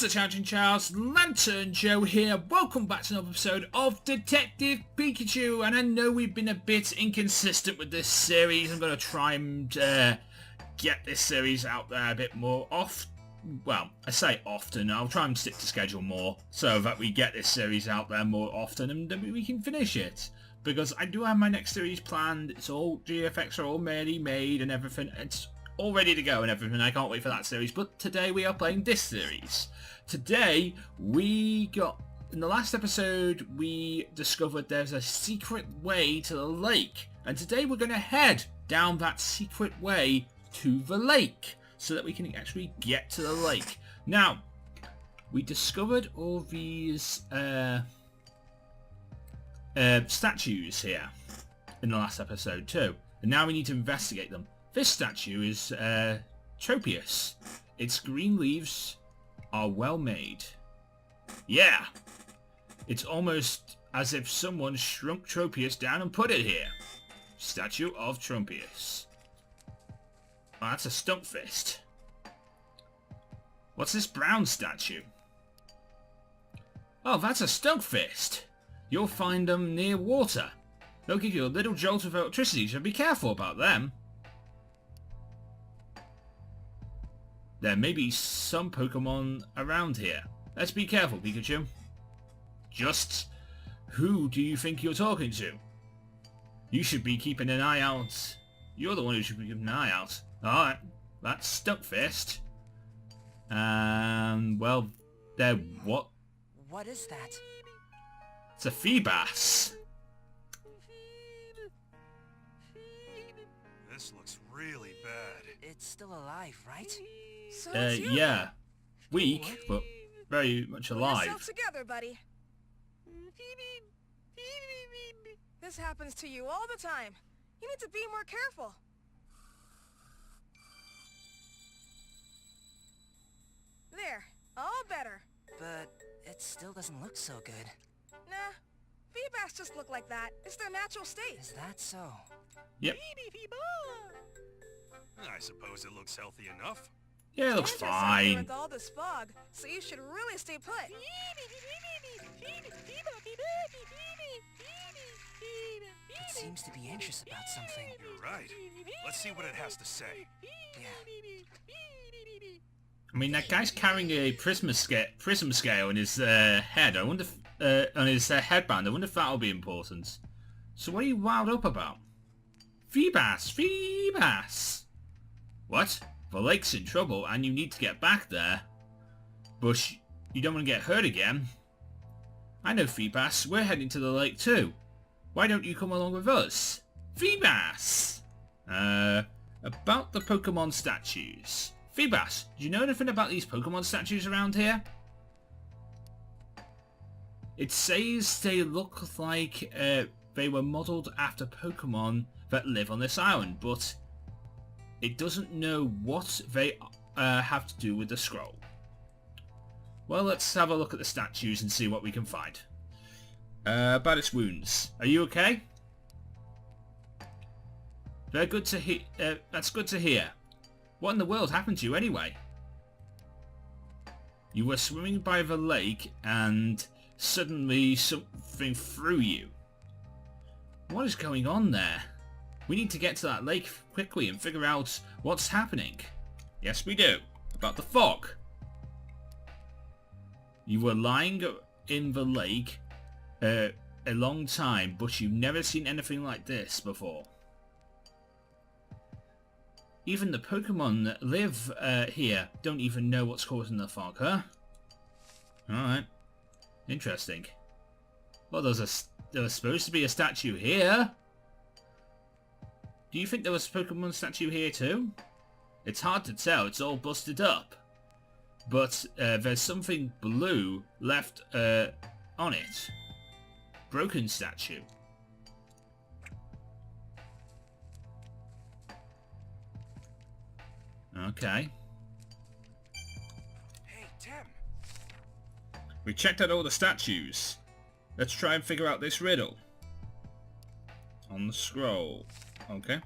What's the Chinchow's Lanturn Joe here. Welcome back to another episode of Detective Pikachu. And I know we've been a bit inconsistent with this series. I'm going to try and get this series out there a bit more well, I say often. I'll try and stick to schedule more so that we get this series out there more often and then we can finish it. Because I do have my next series planned. It's all GFX are already made and everything. It's all ready to go and everything. I can't wait for that series. But today we are playing this series. Today we got... In the last episode we discovered there's a secret way to the lake. And today we're going to head down that secret way to the lake. So that we can actually get to the lake. Now, we discovered all these statues here in the last episode too. And now we need to investigate them. This statue is Tropius. Its green leaves are well made. Yeah! It's almost as if someone shrunk Tropius down and put it here. Statue of Tropius. Oh, that's a stump fist. What's this brown statue? Oh, that's a stump fist. You'll find them near water. They'll give you a little jolt of electricity, so be careful about them. There may be some Pokemon around here. Let's be careful, Pikachu. Just who do you think you're talking to? You should be keeping an eye out. You're the one who should be keeping an eye out. Alright, that's Stumpfist. Well, they're what? What is that? It's a Feebas. This looks really bad. It's still alive, right? So it's you. Yeah. Weak, but very much Pull alive. yourself together, buddy. This happens to you all the time. You need to be more careful. There, all better. But it still doesn't look so good. Nah, Feebas just look like that. It's their natural state. Is that so? Yep. I suppose it looks healthy enough. Yeah, it looks Dangerous out here fine. with all this fog, so you should really stay put. It seems to be anxious about something. You're right. Let's see what it has to say. Yeah. I mean, that guy's carrying a prism scale in his head. I wonder if, on his headband. I wonder if that'll be important. So what are you wound up about? Feebas! Feebas! What? The lake's in trouble and you need to get back there. But you don't want to get hurt again. I know, Feebas. We're heading to the lake too. Why don't you come along with us? Feebas! About the Pokemon statues. Feebas, do you know anything about these Pokemon statues around here? It says they look like they were modelled after Pokemon that live on this island, but it doesn't know what they have to do with the scroll. Well, let's have a look at the statues and see what we can find. About its wounds. Are you okay? They're good to hear. That's good to hear. What in the world happened to you anyway? You were swimming by the lake and suddenly something threw you. What is going on there? We need to get to that lake quickly and figure out what's happening. Yes, we do. About the fog. You were lying in the lake a long time, but you've never seen anything like this before. Even the Pokemon that live here don't even know what's causing the fog, huh? Alright. Interesting. Well, there was supposed to be a statue here. Do you think there was a Pokemon statue here too? It's hard to tell, it's all busted up. But there's something blue left on it. Broken statue. Okay. Hey, Tim. We checked out all the statues. Let's try and figure out this riddle. On the scroll. Okay.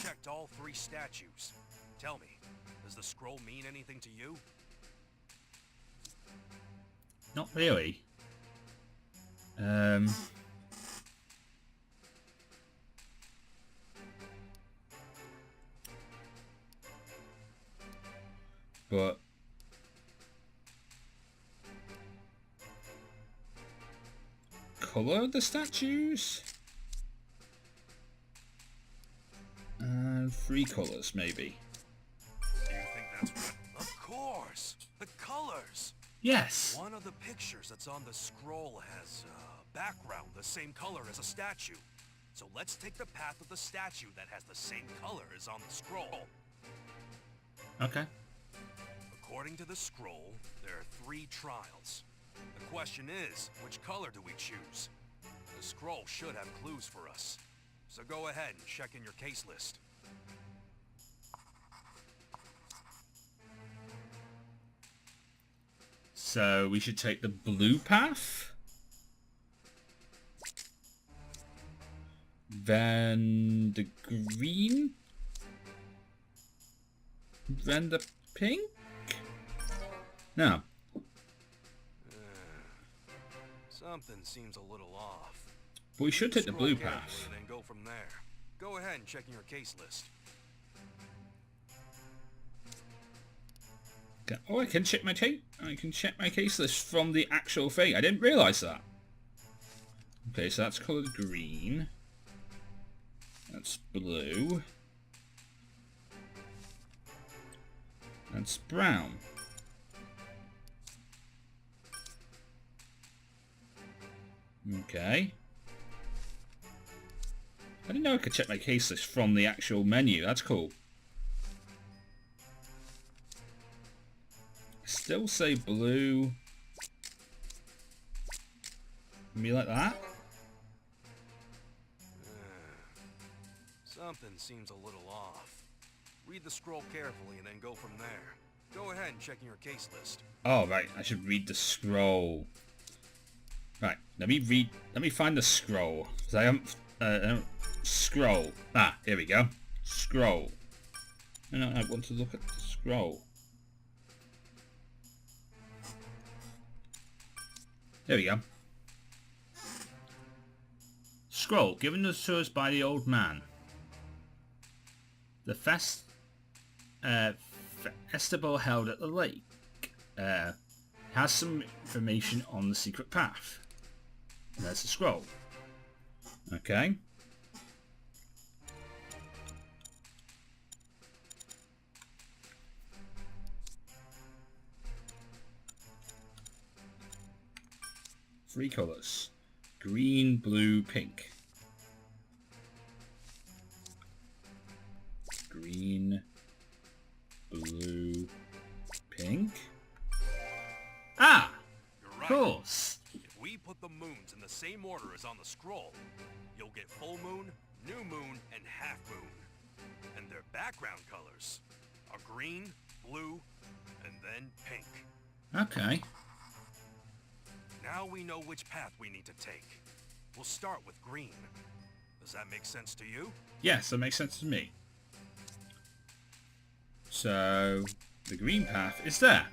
Checked all 3 statues. Tell me, Does the scroll mean anything to you? Not really. But color of the statues? And 3 colors, maybe. Do you think that's what? Of course! The colors! Yes. One of the pictures that's on the scroll has a background the same color as a statue. So let's take the path of the statue that has the same color as on the scroll. Okay. According to the scroll, there are 3 trials. The question is, which color do we choose? The scroll should have clues for us. So go ahead and check in your case list. So we should take the blue path. Then the green. Then the pink? No. Something seems a little off. But we should take the blue Scroll path. carefully and then go from there. Go ahead and check in your case list. Okay. Oh, I can check my case list from the actual thing. I didn't realise that. Okay, so that's coloured green. That's blue. That's brown. Okay. I didn't know I could check my case list from the actual menu. That's cool. Still say blue. Me like that? Something seems a little off. Read the scroll carefully and then go from there. Go ahead and check in your case list. Oh, right. I should read the scroll. Right. Let me find the scroll. 'Cause I haven't... scroll. Ah, here we go. Scroll. No, I want to look at the scroll. There we go. Scroll, given to us by the old man. The festival held at the lake has some information on the secret path. And there's the scroll. Okay. Three colours. Green, blue, pink. Green, blue, pink. Ah! You're Of right. course. If we put the moons in the same order as on the scroll, you'll get full moon, new moon, and half moon. And their background colors are green, blue, and then pink. Okay. Now we know which path we need to take. We'll start with green. Does that make sense to you? Yes, that makes sense to me. So, the green path is there.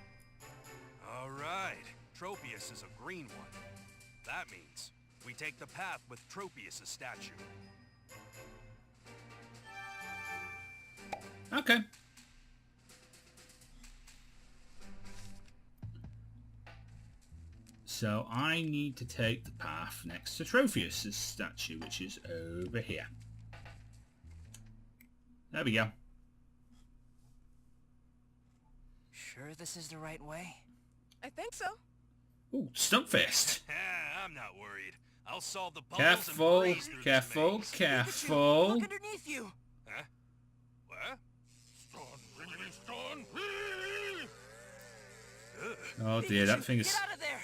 Alright. Tropius is a green one. That means we take the path with Tropius' statue. Okay. So I need to take the path next to Trophius' statue, which is over here. There we go. Sure this is the right way? I think so. Ooh, Stumpfist. I'm not worried. I'll solve the puzzles Careful, and breeze through this careful, maze. careful. Look underneath you! Huh? What? Oh dear, that thing is... Get out of there!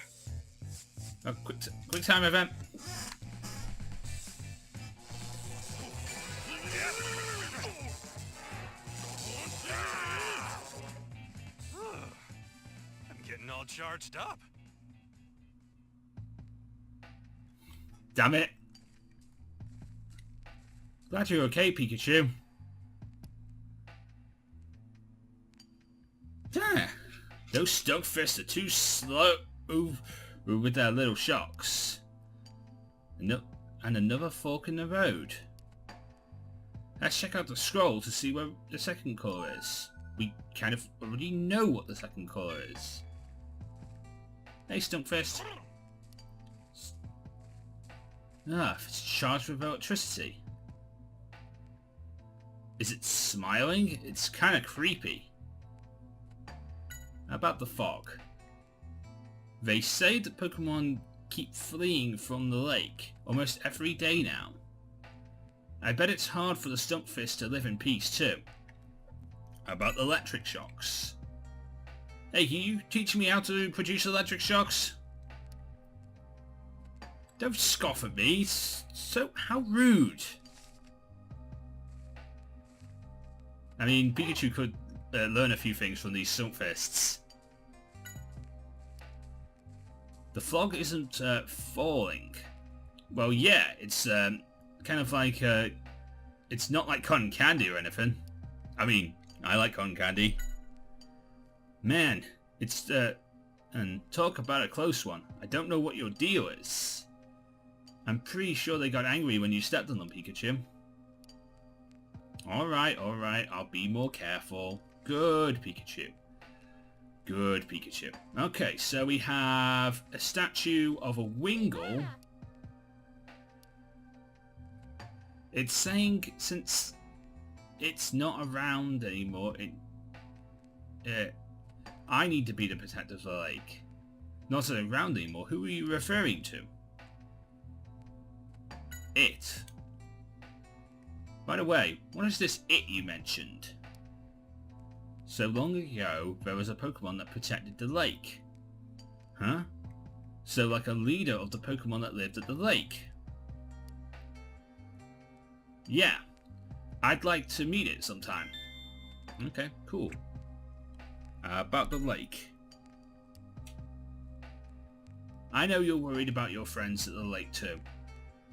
Oh, quick time event. I'm getting all charged up. Damn it. Glad you're okay, Pikachu. Those Stunkfists are too slow with their little shocks. And another fork in the road. Let's check out the scroll to see where the second colour is. We kind of already know what the second colour is. Hey, Stunkfist. Ah, it's charged with electricity. Is it smiling? It's kind of creepy. How about the fog? They say that Pokemon keep fleeing from the lake almost every day now. I bet it's hard for the Stunkfist to live in peace too. How about the electric shocks? Hey, can you teach me how to produce electric shocks? Don't scoff at me. So, how rude. I mean, Pikachu could learn a few things from these Stunkfists. The fog isn't falling. Well, yeah, it's kind of like, it's not like cotton candy or anything. I mean, I like cotton candy. Man, it's, and talk about a close one. I don't know what your deal is. I'm pretty sure they got angry when you stepped on them, Pikachu. Alright, I'll be more careful. Good, Pikachu. Good, Pikachu. Okay, so we have a statue of a Wingull. It's saying since it's not around anymore, I need to be the protector of the lake. Not around anymore. Who are you referring to? It. By the way, what is this it you mentioned? So long ago, there was a Pokemon that protected the lake. Huh? So like a leader of the Pokemon that lived at the lake. Yeah. I'd like to meet it sometime. Okay, cool. About the lake. I know you're worried about your friends at the lake too.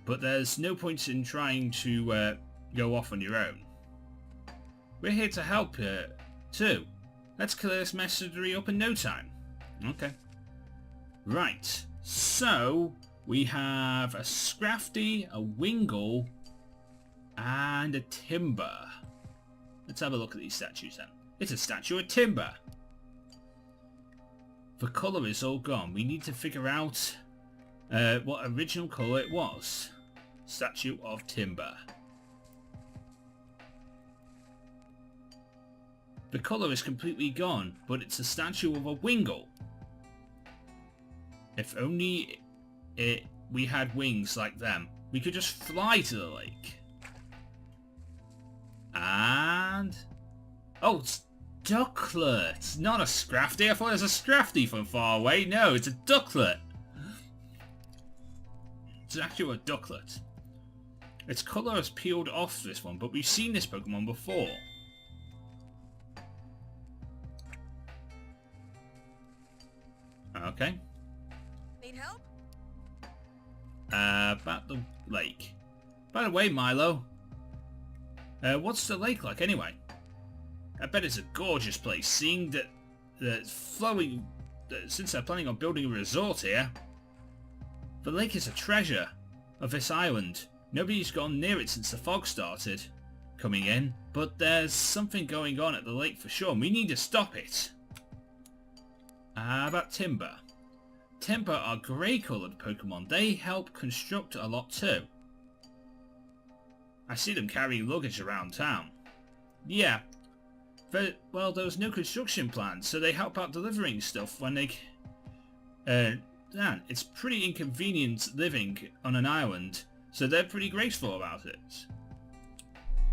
But there's no point in trying to go off on your own. We're here to help too. Let's clear this messery up in no time. Okay. Right. So, we have a Scrafty, a Wingull, and a Timber. Let's have a look at these statues then. It's a statue of Timber. The colour is all gone. We need to figure out what original colour it was. Statue of Timber. The colour is completely gone, but it's a statue of a Wingull. If only we had wings like them, we could just fly to the lake. And... oh, it's Ducklet, not a Scrafty. I thought it was a Scrafty from far away. No, it's a Ducklet. It's actually a Ducklet. Its colour has peeled off this one, but we've seen this Pokemon before. Okay. Need help? About the lake. By the way, Milo, what's the lake like anyway? I bet it's a gorgeous place, seeing that it's flowing, since they're planning on building a resort here. The lake is a treasure of this island. Nobody's gone near it since the fog started coming in, but there's something going on at the lake for sure, and we need to stop it. About Timber. Timber are grey-coloured Pokemon. They help construct a lot too. I see them carrying luggage around town. Yeah. Well, there was no construction plan, so they help out delivering stuff when they... man, it's pretty inconvenient living on an island, so they're pretty graceful about it.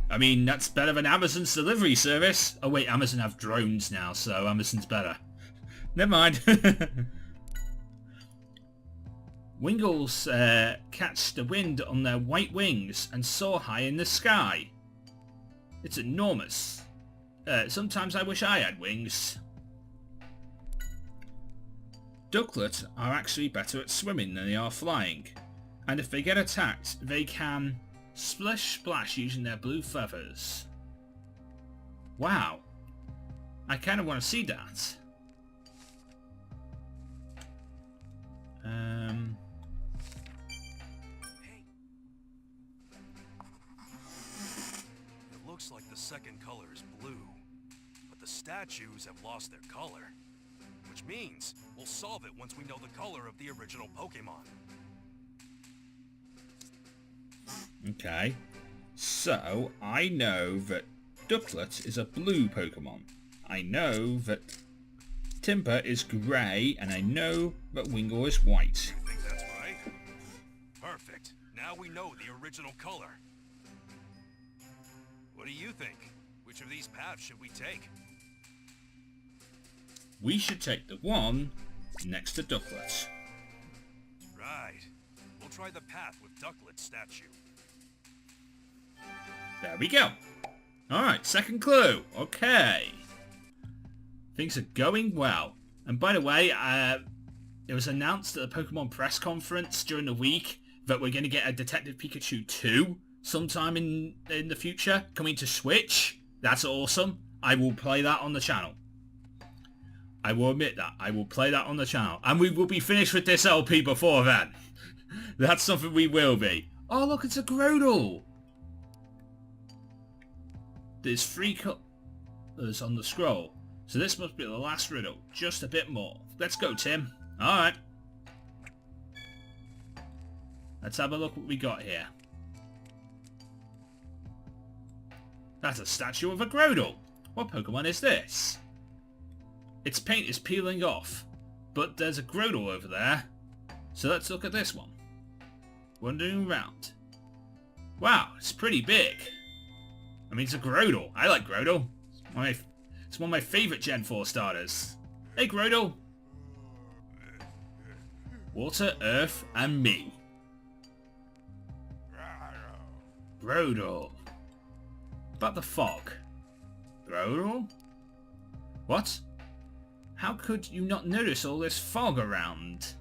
I mean, that's better than Amazon's delivery service. Oh wait, Amazon have drones now, so Amazon's better. Never mind. Wingulls catch the wind on their white wings and soar high in the sky. It's enormous. Sometimes I wish I had wings. Ducklet are actually better at swimming than they are flying, and if they get attacked, they can splish splash using their blue feathers. Wow. I kind of want to see that. Hey. It looks like the second color is blue, but the statues have lost their color. Which means we'll solve it once we know the color of the original Pokemon. Okay. So, I know that Ducklet is a blue Pokemon. I know that Timper is grey, and I know that Wingull is white. You think that's right? Perfect. Now we know the original color. What do you think? Which of these paths should we take? We should take the one next to Ducklet. Right. We'll try the path with Ducklet's statue. There we go. Alright, second clue. Okay. Things are going well. And by the way, it was announced at the Pokemon press conference during the week that we're going to get a Detective Pikachu 2 sometime in the future, coming to Switch. That's awesome. I will play that on the channel. I will admit that. I will play that on the channel. And we will be finished with this LP before then. That's something we will be. Oh, look, it's a Groudle. There's 3 colors on the scroll. So this must be the last riddle. Just a bit more. Let's go, Tim. Alright. Let's have a look what we got here. That's a statue of a Groudle. What Pokemon is this? Its paint is peeling off, but there's a Groudle over there. So let's look at this one. Wandering around. Wow, it's pretty big. I mean, it's a Groudle. I like Groudle. It's one of my favourite Gen 4 starters. Hey, Groudle. Water, Earth, and me. Groudle. About the fog. Groudle? What? How could you not notice all this fog around?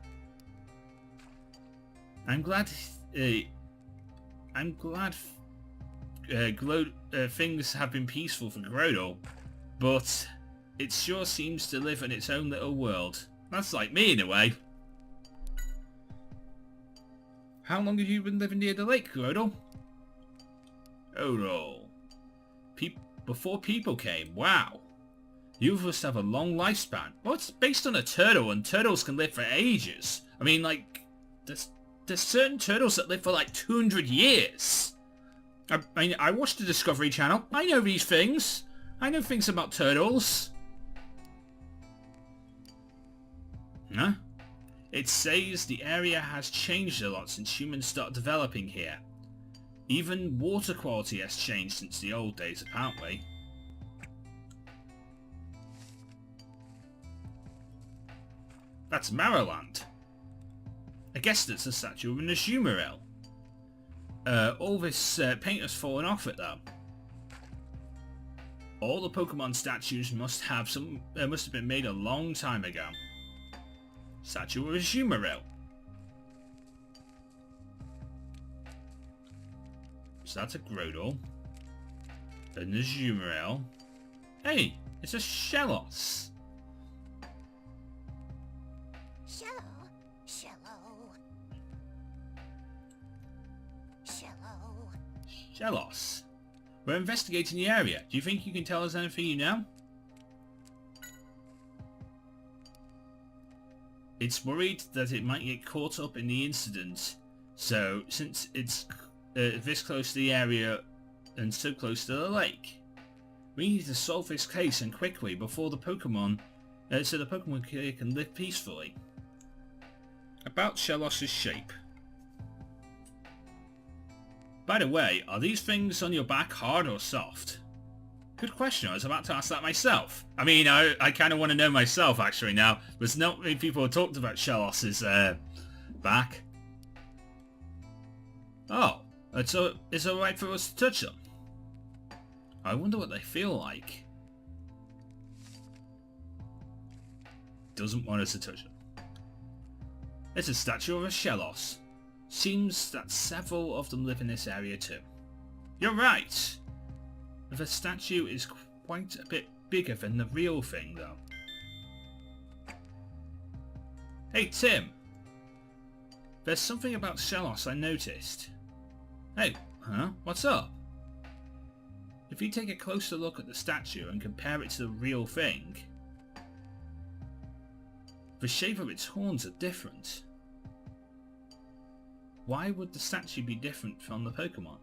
I'm glad things have been peaceful for Groudle, but it sure seems to live in its own little world. That's like me in a way. How long have you been living near the lake, Groudle? Oh, before people came. Wow. You must have a long lifespan. Well, it's based on a turtle, and turtles can live for ages. I mean, like, there's certain turtles that live for like 200 years. I mean, I watched the Discovery Channel. I know these things. I know things about turtles. Huh? It says the area has changed a lot since humans started developing here. Even water quality has changed since the old days, apparently. That's Maryland. I guess that's a statue of an Azumarill. All this paint has fallen off it though. All the Pokemon statues must have been made a long time ago. Statue of Azumarill. So that's a Groudle. An Azumarill. Hey, it's a Shellos. Shellos. We're investigating the area. Do you think you can tell us anything you know? It's worried that it might get caught up in the incident. So, since it's this close to the area and so close to the lake, we need to solve this case and quickly before the Pokemon, so the Pokemon here can live peacefully. About Shellos' shape. By the way, are these things on your back hard or soft? Good question, I was about to ask that myself. I mean, I kind of want to know myself actually now. There's not many people who talked about Shellos' back. Oh, it's alright for us to touch them. I wonder what they feel like. Doesn't want us to touch them. It's a statue of a Shellos. Seems that several of them live in this area too. You're right! The statue is quite a bit bigger than the real thing though. Hey Tim! There's something about Shellos I noticed. Hey, huh? What's up? If you take a closer look at the statue and compare it to the real thing, the shape of its horns are different. Why would the statue be different from the Pokemon?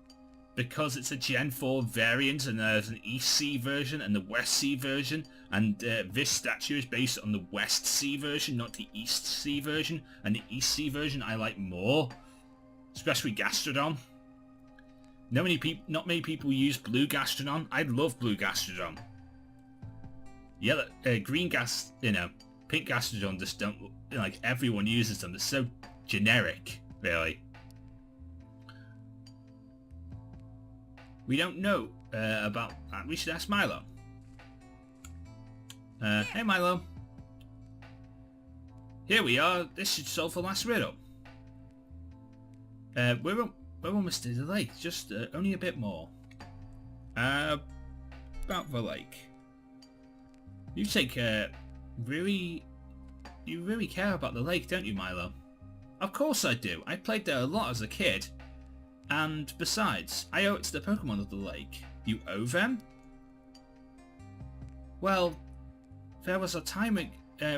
Because it's a Gen 4 variant and there's an East Sea version and the West Sea version, and this statue is based on the West Sea version, not the East Sea version, and the East Sea version I like more, especially Gastrodon. Not many people use Blue Gastrodon. I love Blue Gastrodon. Yellow, Green Gas, Pink Gastrodon just don't, like, everyone uses them. They're so generic, really. We don't know about that. We should ask Milo. Hey Milo. Here we are. This should solve the last riddle. We're almost to the lake. Just only a bit more. About the lake. You really care about the lake, don't you, Milo? Of course I do. I played there a lot as a kid. And besides, I owe it to the Pokemon of the lake. You owe them? Well, there was a time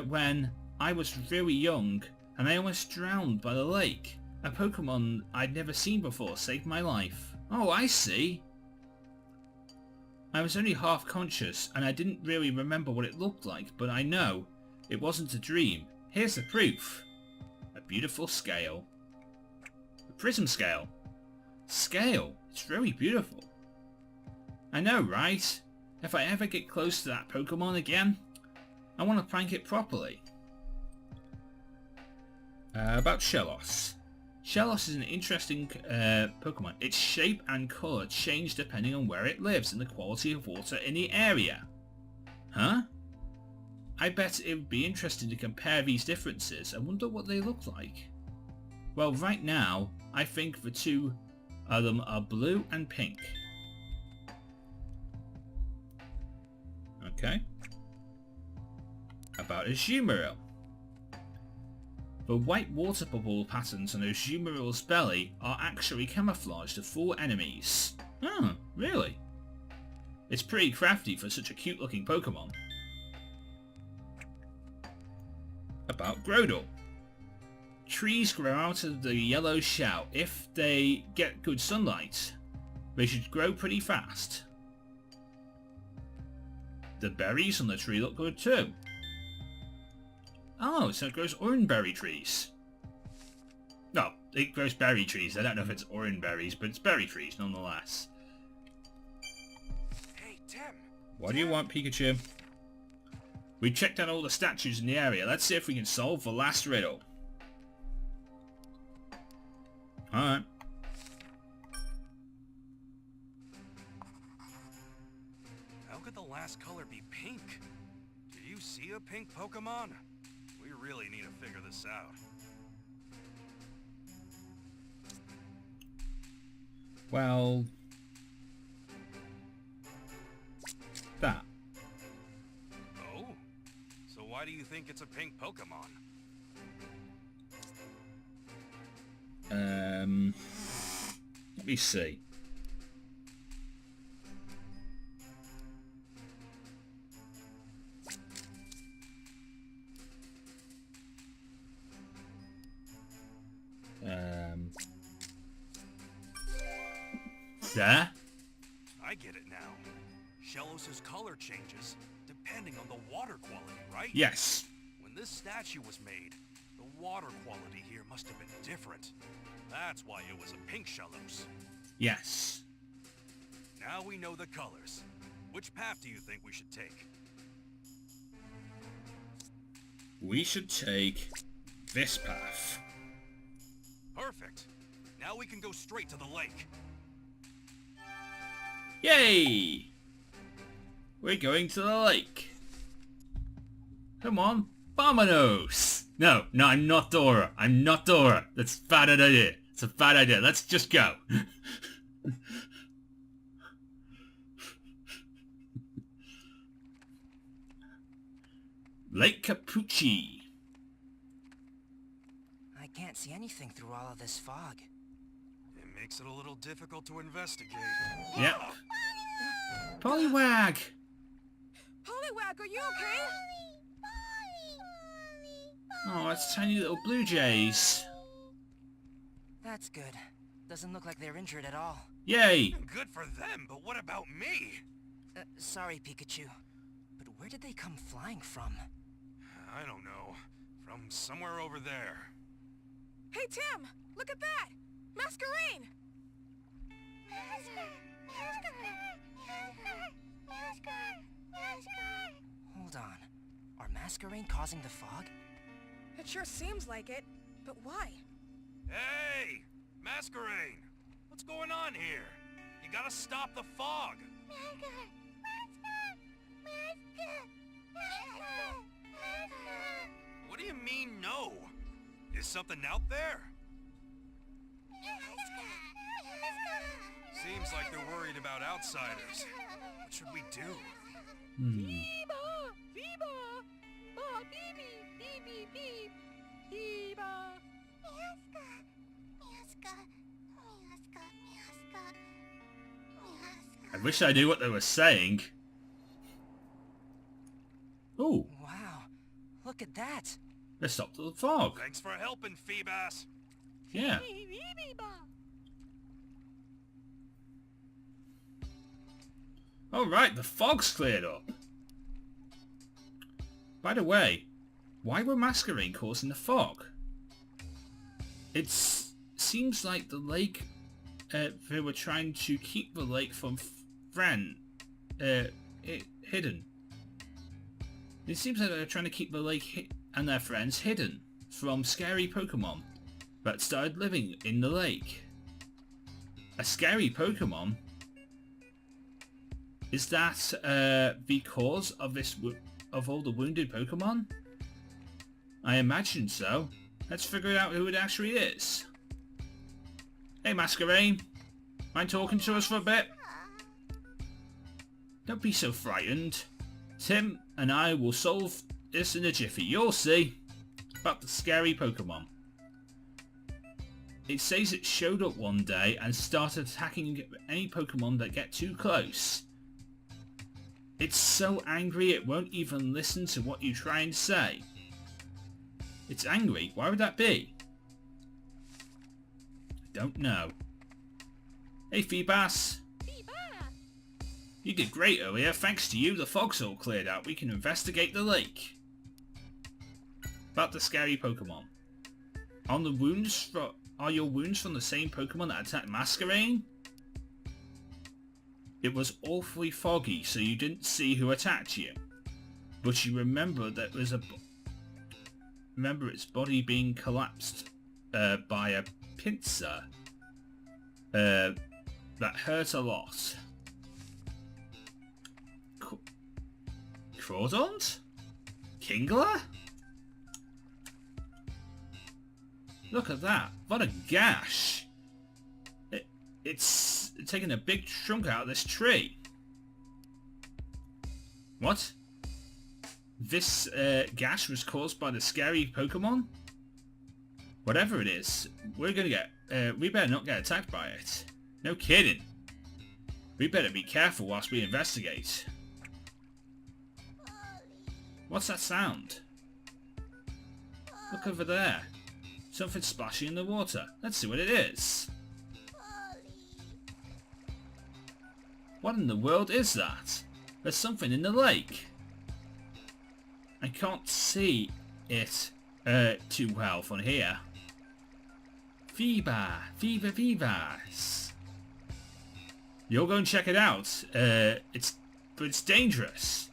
when I was really young and I almost drowned by the lake. A Pokemon I'd never seen before saved my life. Oh, I see. I was only half conscious and I didn't really remember what it looked like, but I know it wasn't a dream. Here's the proof. A beautiful scale. A prism scale. Scale. It's very beautiful. I know, right? If I ever get close to that Pokemon again, I want to prank it properly. About Shellos. Shellos is an interesting Pokemon. Its shape and colour change depending on where it lives and the quality of water in the area. Huh? I bet it would be interesting to compare these differences. I wonder what they look like. Well, right now, I think the two of them are blue and pink. Okay. About Azumarill. The white water bubble patterns on Azumarill's belly are actually camouflage to fool enemies. Oh, really? It's pretty crafty for such a cute looking Pokemon. About Groudle. Trees grow out of the yellow shell. If they get good sunlight, they should grow pretty fast. The berries on the tree look good too. Oh, so it grows orangeberry trees. No, it grows berry trees. I don't know if it's orange berries, but it's berry trees nonetheless. Hey, Tim. What do you want, Pikachu? We checked out all the statues in the area. Let's see if we can solve the last riddle. Alright. How could the last color be pink? Do you see a pink Pokemon? We really need to figure this out. Well... that. Oh? So why do you think it's a pink Pokemon? Let me see. There? I get it now. Shellos' color changes depending on the water quality, right? Yes. When this statue was made, the water quality here must have been different. That's why it was a pink Shellos. Yes. Now we know the colors. Which path do you think we should take? We should take this path. Perfect. Now we can go straight to the lake. Yay! We're going to the lake. Come on, Vamonos! No, I'm not Dora. I'm not Dora. That's a bad idea. It's a bad idea. Let's just go. Lake Capucci. I can't can't see anything through all of this fog. It makes it a little difficult to investigate. Yep. Poliwag! Poliwag, are you okay? Oh, that's tiny little blue jays. That's good. Doesn't look like they're injured at all. Yay! Good for them, but what about me? Sorry, Pikachu. But where did they come flying from? I don't know. From somewhere over there. Hey, Tim! Look at that! Masquerade! Hold on. Are Masquerade causing the fog? It sure seems like it. But why? Hey! Masquerade! What's going on here? You gotta stop the fog! What do you mean, no? Is something out there? Seems like they're worried about outsiders. What should we do? I wish I knew what they were saying. Ooh, Wow. Look at that. they stopped the fog. Thanks for helping, Phoebas. Yeah. Alright, the fog's cleared up. By the way, why were Masquerade causing the fog? It seems like the lake, they were trying to keep the lake from hidden. It seems like they're trying to keep the lake and their friends hidden from scary Pokemon that started living in the lake. A scary Pokemon? Is that the cause of of all the wounded Pokemon? I imagine so. Let's figure out who it actually is. Hey Masquerade, mind talking to us for a bit? Don't be so frightened. Tim and I will solve this in a jiffy. You'll see. About the scary Pokemon. It says it showed up one day and started attacking any Pokemon that get too close. It's so angry it won't even listen to what you try and say. It's angry? Why would that be? I don't know. Hey Phoebas. You did great earlier. Thanks to you, the fog's all cleared out. We can investigate the lake. About the scary Pokemon. Are your wounds from the same Pokemon that attacked Masquerade? It was awfully foggy, so you didn't see who attacked you. But you remember that there's remember its body being collapsed by a pincer that hurt a lot. Crawdont? Kingler? Look at that. What a gash. It's taking a big chunk out of this tree. What? This gash was caused by the scary Pokemon? Whatever it is, we're gonna get... we better not get attacked by it. No kidding. We better be careful whilst we investigate. What's that sound? Look over there. Something splashing in the water. Let's see what it is. What in the world is that? There's something in the lake. I can't see it too well from here. Phoebas. You'll go and check it out. But it's dangerous.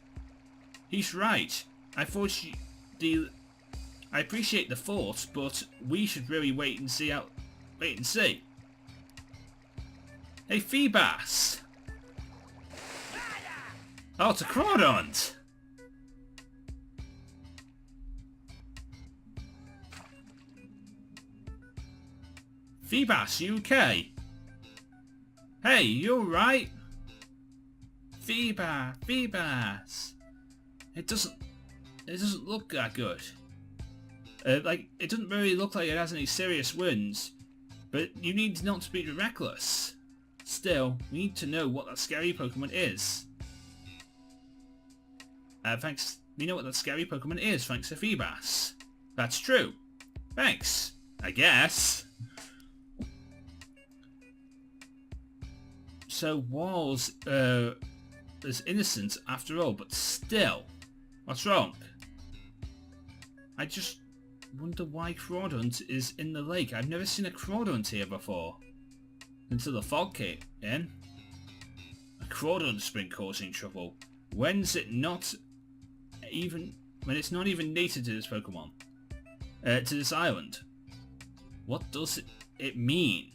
He's right. I appreciate the thought, but we should really wait and see. Hey, Phoebas! Oh, it's a Crawdont! Phoebas, you okay? Hey, you alright? Phoebas! It doesn't look that good. Like, it doesn't really look like it has any serious wounds, but you need not to be reckless. Still, we need to know what that scary Pokemon is. Thanks. We know what that scary Pokemon is, thanks to Feebas. That's true. Thanks. I guess. So Walls is innocent after all, but still. What's wrong? I just wonder why Crawdaunt is in the lake. I've never seen a Crawdaunt here before. Until the fog came in. A Crawdaunt's been causing trouble. When's it not even... when it's not even native to this Pokemon? To this island. What does it mean?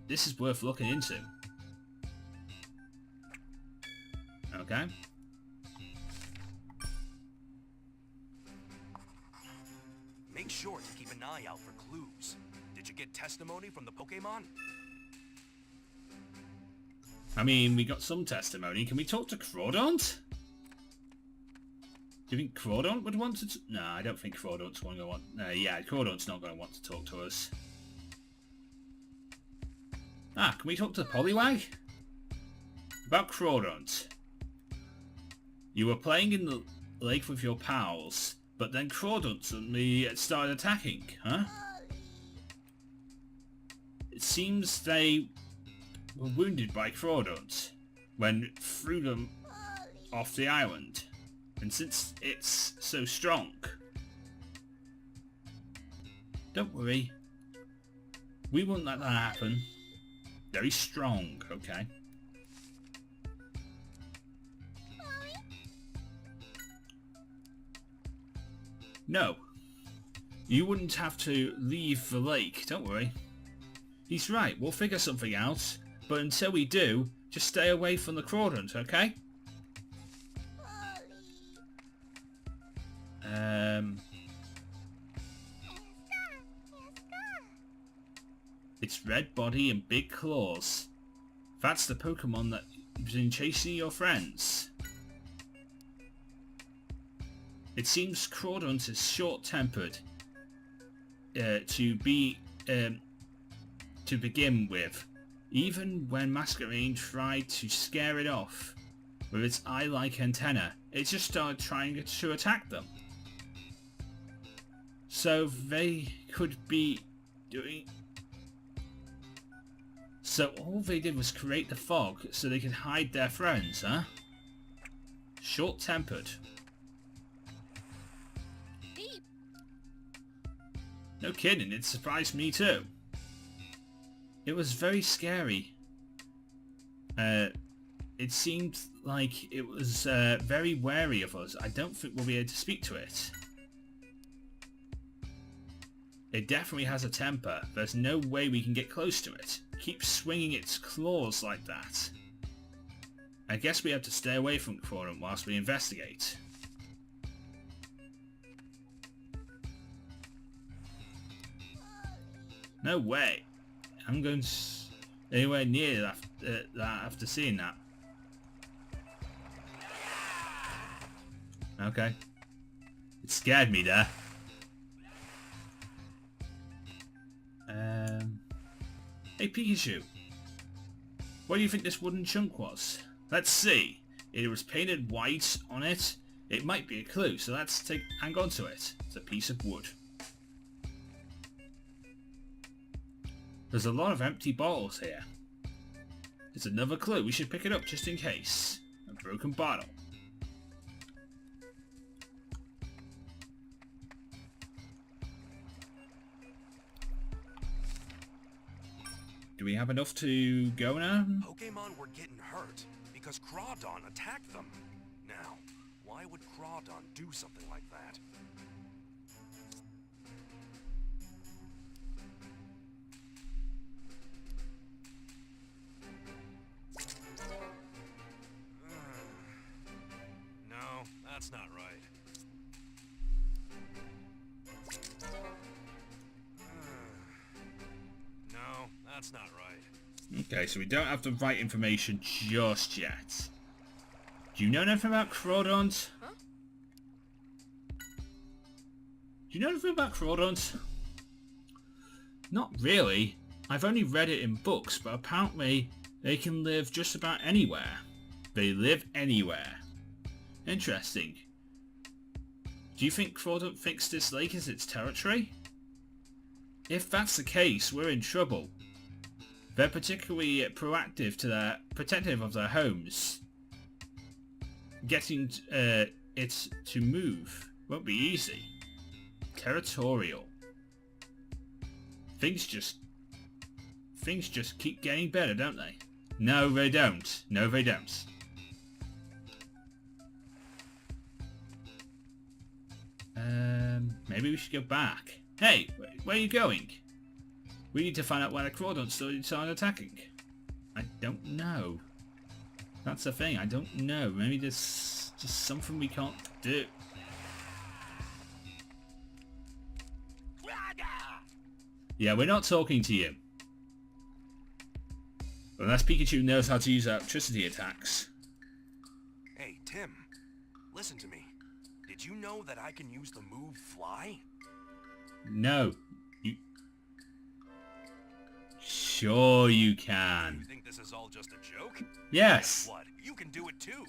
This is worth looking into. Okay. Make sure to keep an eye out for clues. Did you get testimony from the Pokemon? I mean, we got some testimony. Can we talk to Crawdaunt? Do you think Crawdaunt would want to... No, I don't think Crawdaunt's going to want... yeah, Crawdaunt's not going to want to talk to us. Ah, can we talk to the Poliwag? About Crawdaunt. You were playing in the lake with your pals, but then Crawdaunt suddenly started attacking, huh? It seems they were wounded by Crawdaunt when it threw them off the island. And since it's so strong... Don't worry. We won't let that happen. Very strong, okay. No. You wouldn't have to leave the lake, don't worry. He's right, we'll figure something out. But until we do, just stay away from the Crawdaunt, okay? Its red body and big claws. That's the Pokemon that's been chasing your friends. It seems Crawdaunt is short-tempered to begin with. Even when Masquerain tried to scare it off with its eye-like antenna, it just started trying to attack them. So they could be doing... So all they did was create the fog so they could hide their friends, huh? Short-tempered. No kidding, it surprised me too. It was very scary. It seemed like it was very wary of us. I don't think we'll be able to speak to it. It definitely has a temper. There's no way we can get close to it. Keep swinging its claws like that. I guess we have to stay away from Crawdaunt whilst we investigate. No way. I'm going anywhere near that after seeing that. Okay. It scared me there. Hey Pikachu. What do you think this wooden chunk was? Let's see. It was painted white on it. It might be a clue, so let's hang on to it. It's a piece of wood. There's a lot of empty bottles here. It's another clue. We should pick it up just in case. A broken bottle. Do we have enough to go now? Pokemon were getting hurt because Crawdaunt attacked them. Now, why would Crawdaunt do something like that? No, that's not right. No, that's not right. Okay, so we don't have the right information just yet. Do you know anything about Crawdaunt? Huh? Do you know anything about Crawdons? Not really. I've only read it in books, but apparently they can live just about anywhere. They live anywhere. Interesting. Do you think Crawdon thinks this lake is its territory? If that's the case, we're in trouble. They're particularly protective of their homes. Getting it to move won't be easy. Territorial. Things just keep getting better, don't they? No, they don't. No, they don't. Maybe we should go back. Hey, where are you going? We need to find out why the Crawdons started attacking. I don't know. That's the thing, I don't know. Maybe there's just something we can't do. Yeah, we're not talking to you. Unless Pikachu knows how to use electricity attacks. Hey, Tim. Listen to me. Did you know that I can use the move Fly? No. Sure you can. You think this is all just a joke? Yes. Guess what? You can do it too.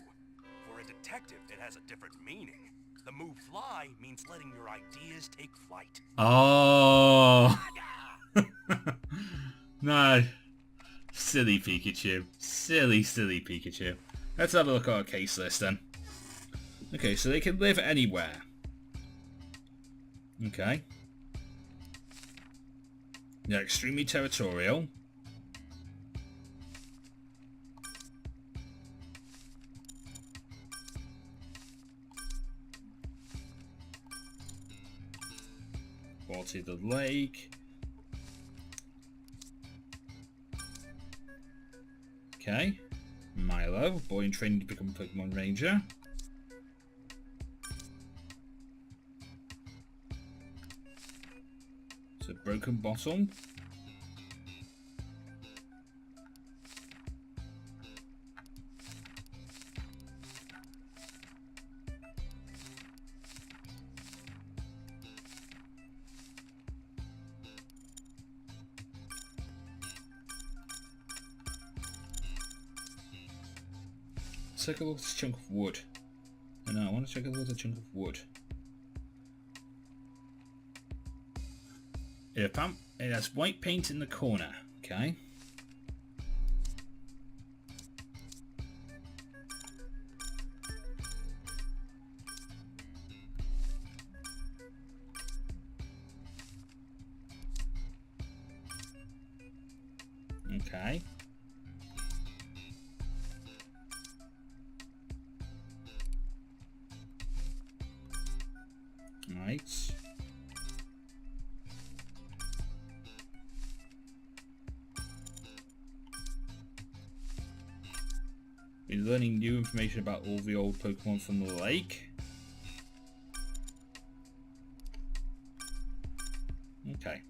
For a detective, it has a different meaning. The move Fly means letting your ideas take flight. Oh. No. Silly Pikachu. Silly Pikachu. Let's have a look at our case list then. Okay, so they can live anywhere. Okay. They're extremely territorial. Quality of the lake. Okay. Milo, boy in training to become a Pokemon Ranger. It's a broken bottle. Take a look at this chunk of wood. No, I want to take a look at the chunk of wood. It has white paint in the corner. Okay. Okay. Right. We're learning new information about all the old Pokemon from the lake. Okay.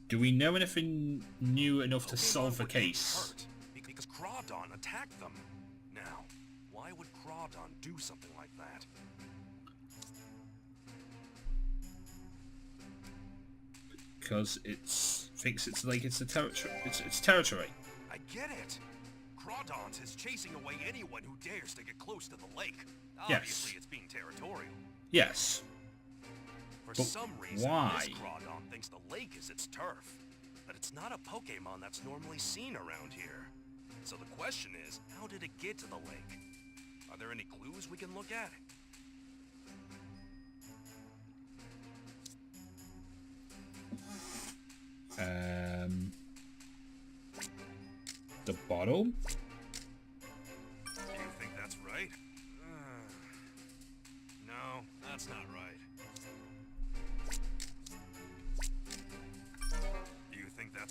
Do we know anything new enough to solve the case? Because Crawdon attacked them. Now, why would Crawdon do something like that? Because it thinks it's like it's a territory. It's territory. I get it. Crawdon is chasing away anyone who dares to get close to the lake. Obviously, it's being territorial. Yes. For But some reason, why? this Crawdon thinks the lake is its turf. But it's not a Pokemon that's normally seen around here. So the question is, how did it get to the lake? Are there any clues we can look at? The bottle? Do you think that's right? No, that's not right. Do you think that...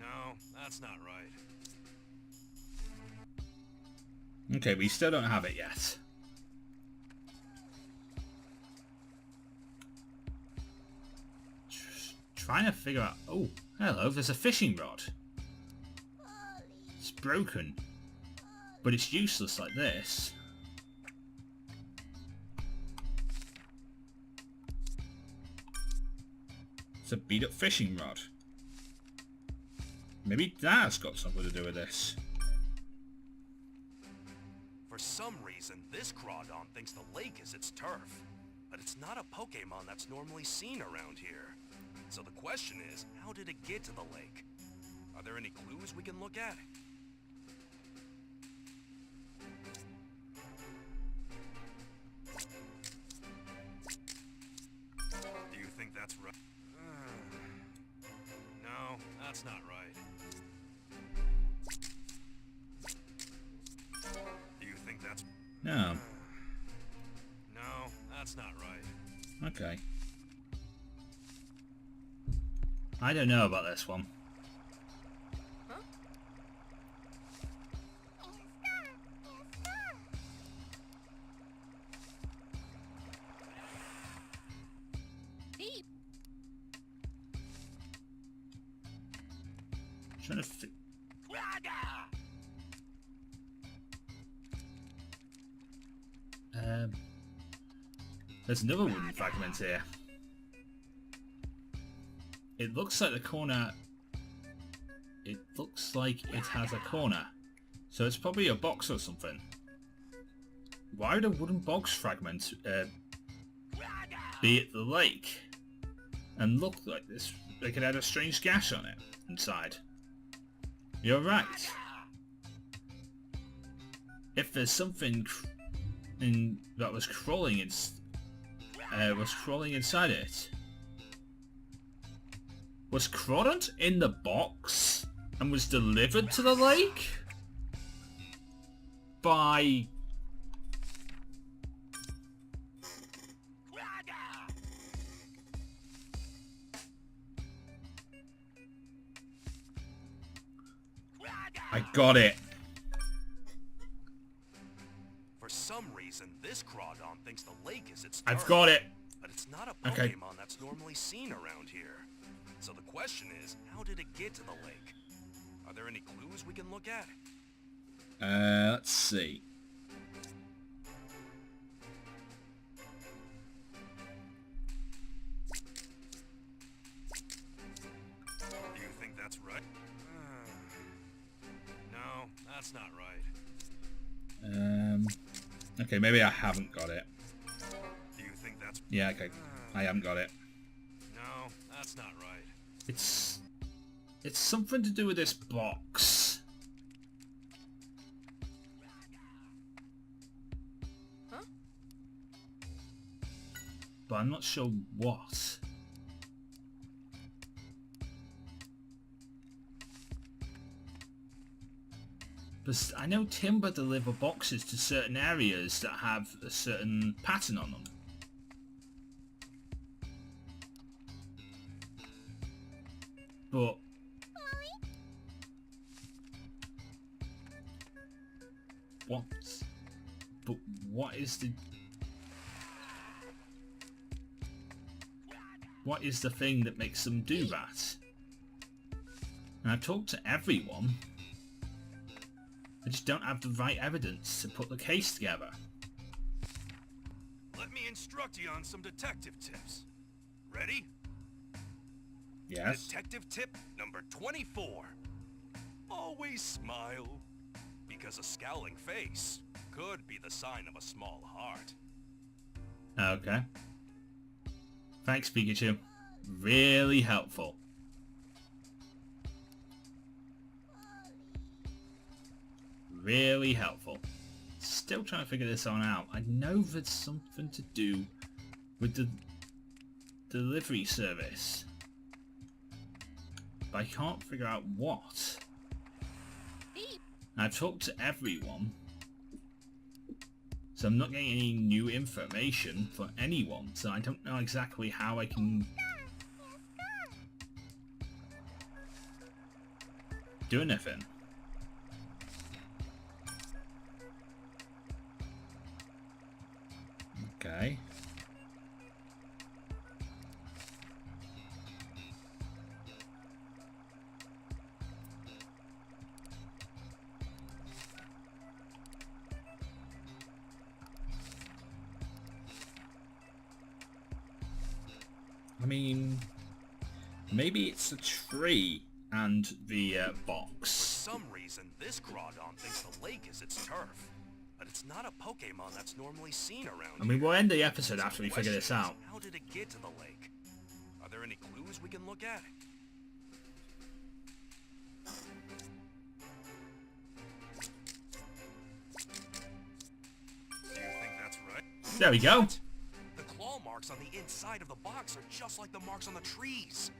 No, that's not right. Okay, we still don't have it yet. Trying to figure out... Oh, hello, there's a fishing rod. It's broken. But it's useless like this. a beat-up fishing rod. Maybe that's got something to do with this. For some reason, this Crawdon thinks the lake is its turf. But it's not a Pokemon that's normally seen around here. So the question is, how did it get to the lake? Are there any clues we can look at? Do you think that's right? No, that's not right. Do you think that's... No. No, that's not right. Okay. I don't know about this one. Huh? Deep. Trying to fi- There's another wooden fragment here. It looks like the corner... It looks like it has a corner. So it's probably a box or something. Why would a wooden box fragment be at the lake? And look like this, like it had a strange gash on it inside. You're right. If there's something that was crawling inside it. Was Crawdon in the box and was delivered to the lake by... I got it. For some reason, this Crawdon thinks the lake is its I've turf. got it. But it's not a Pokemon Okay. that's normally seen around here. So the question is, how did it get to the lake? Are there any clues we can look at? Let's see. Do you think that's right? No, that's not right. Okay, maybe I haven't got it. Do you think that's... Yeah, okay. I haven't got it. No, that's not right. It's something to do with this box. Huh? But I'm not sure what. But I know Timber deliver boxes to certain areas that have a certain pattern on them. But what? But what is the? What is the thing that makes them do that? And I've talked to everyone. I just don't have the right evidence to put the case together. Let me instruct you on some detective tips. Ready? Yes. Detective tip number 24. Always smile. Because a scowling face could be the sign of a small heart. Okay. Thanks, Pikachu. Really helpful. Really helpful. Still trying to figure this one out. I know there's something to do with the delivery service, but I can't figure out what. I've talked to everyone, so I'm not getting any new information for anyone, so I don't know exactly how I can do anything. Okay. I mean, Maybe it's a tree and the For box. some reason, this Crawdon thinks the lake is its turf. But it's not a Pokemon that's normally seen around I mean, here. we'll end the episode So after the we figure this question is, out. how did it get to the lake? Are there any clues we can look at? Do you think that's right? There we go. The claw marks on the inside of the box are just like the marks on the trees.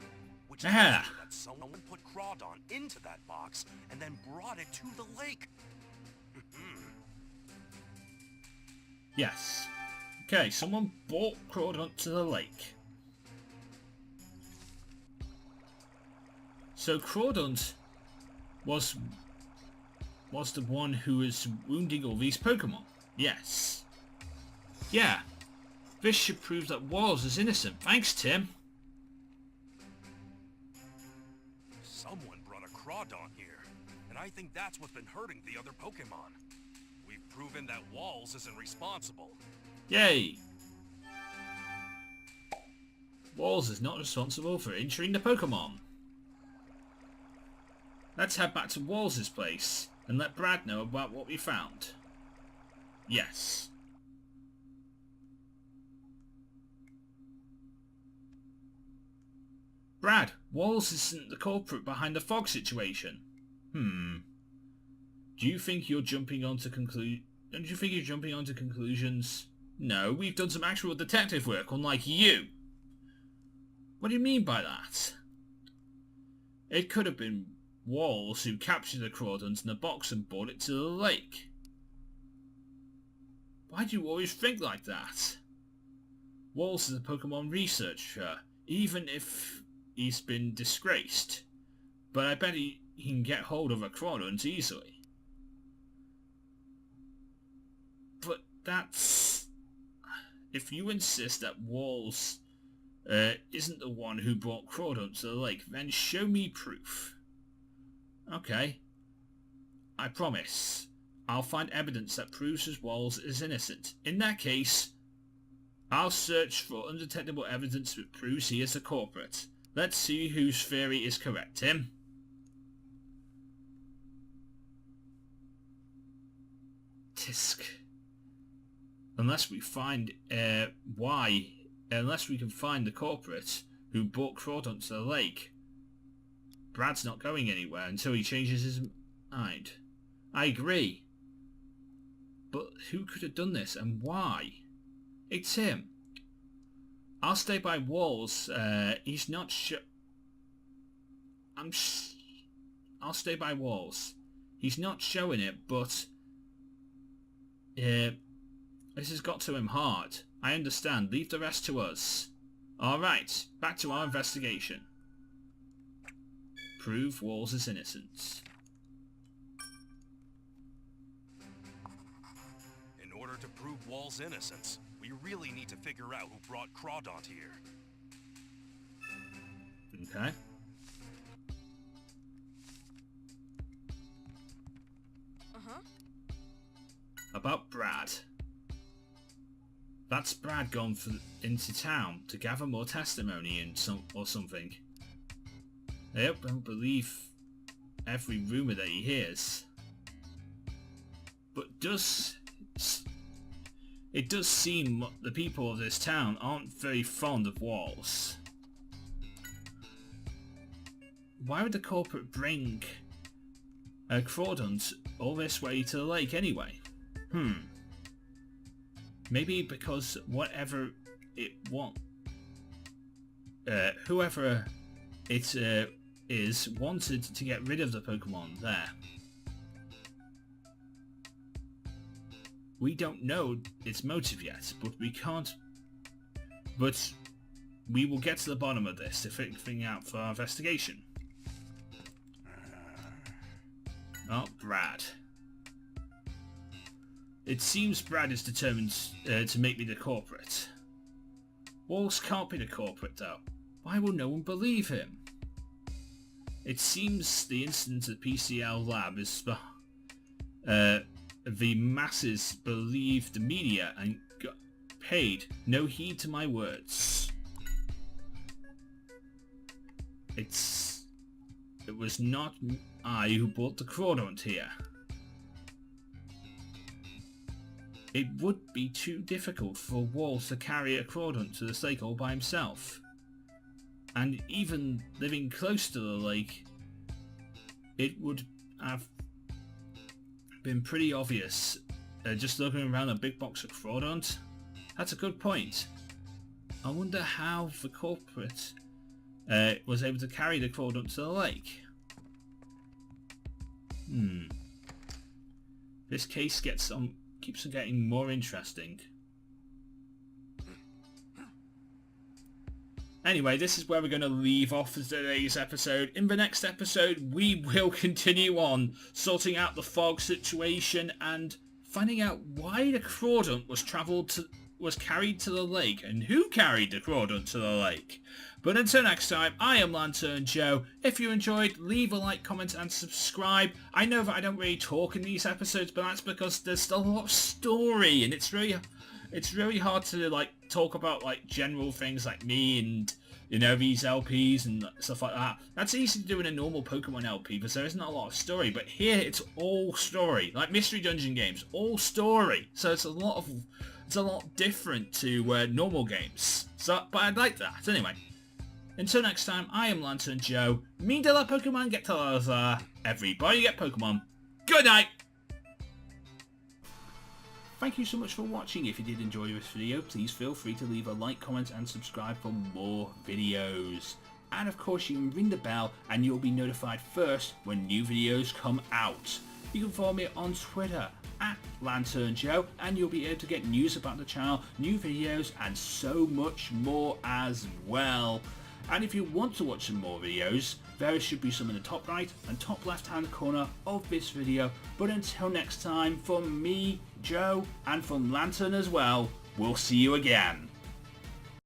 Which Yeah. tells me that someone put Crawdon into that box and then brought it to the lake. Yes. Okay, someone brought Crawdon to the lake. So Crawdon was the one who was wounding all these Pokemon. Yes. Yeah. This should prove that WRLD is innocent. Thanks, Tim. Someone brought a Crawdon here, and I think that's what's been hurting the other Pokemon. We've proven that WRLD isn't responsible. Yay! WRLD is not responsible for injuring the Pokemon. Let's head back to WRLD's place and let Brad know about what we found. Yes. Brad, WRLD isn't the culprit behind the fog situation. Do you think you're jumping onto Don't you think you're jumping onto conclusions? No, we've done some actual detective work, unlike you. What do you mean by that? It could have been WRLD who captured the Crawdons in the box and brought it to the lake. Why do you always think like that? WRLD is a Pokemon researcher, even if he's been disgraced. But I bet he can get hold of a Crawdons easily. But that's... If you insist that WRLD isn't the one who brought Crawdon to the lake, then show me proof. Okay. I promise. I'll find evidence that proves that WRLD is innocent. In that case, I'll search for undetectable evidence that proves he is a culprit. Let's see whose theory is correct, Tim. Tisk. Unless we find unless we can find the culprit who brought Crawdon to the lake, Brad's not going anywhere until he changes his mind. I agree. But who could have done this and why? It's him. I'll stay by WRLD. He's not I'll stay by WRLD. He's not showing it, but this has got to him hard. I understand. Leave the rest to us. Alright, back to our investigation. Prove WRLD's innocence. In order to prove WRLD's innocence, we really need to figure out who brought Crawdon here. Okay. About Brad. That's Brad gone into town to gather more testimony and something. I don't believe every rumour that he hears. But it does seem the people of this town aren't very fond of WRLD. Why would the culprit bring Crawdon all this way to the lake anyway? Maybe because whoever it is wanted to get rid of the Pokemon there. We don't know its motive yet, but we will get to the bottom of this to figure things out for our investigation. Oh, Brad. It seems Brad is determined to make me the culprit. WRLD can't be the culprit though. Why will no one believe him? It seems the incident at PCL lab is the masses believe the media and got paid no heed to my words. it was not I who brought the Crawdont here. It would be too difficult for Walls to carry a Crawdont to the lake all by himself. And even living close to the lake, it would have been pretty obvious. Just looking around a big box of Crawdont. That's a good point. I wonder how the culprit was able to carry the Crawdont to the lake. This case keeps on getting more interesting. Anyway, this is where we're going to leave off for today's episode. In the next episode, we will continue on sorting out the fog situation and finding out why the Crawdont was carried to the lake and who carried the Crawdont to the lake. But until next time, I am Lanturn Joe. If you enjoyed, leave a like, comment and subscribe. I know that I don't really talk in these episodes, but that's because there's still a lot of story, and it's really hard to like talk about like general things like me and, you know, these LPs and stuff like that. That's easy to do in a normal Pokemon LP because there isn't a lot of story, but here it's all story. Like Mystery Dungeon games, all story. So it's a lot different to normal games. So, but I'd like that. Anyway, until next time, I am Lanturn Joe. Me de la Pokemon get to la. Everybody get Pokemon. Good night! Thank you so much for watching. If you did enjoy this video, please feel free to leave a like, comment and subscribe for more videos. And of course you can ring the bell and you'll be notified first when new videos come out. You can follow me on Twitter at LanturnJoe and you'll be able to get news about the channel, new videos and so much more as well. And if you want to watch some more videos, there should be some in the top right and top left hand corner of this video. But until next time, from me, Joe, and from Lanturn as well, we'll see you again.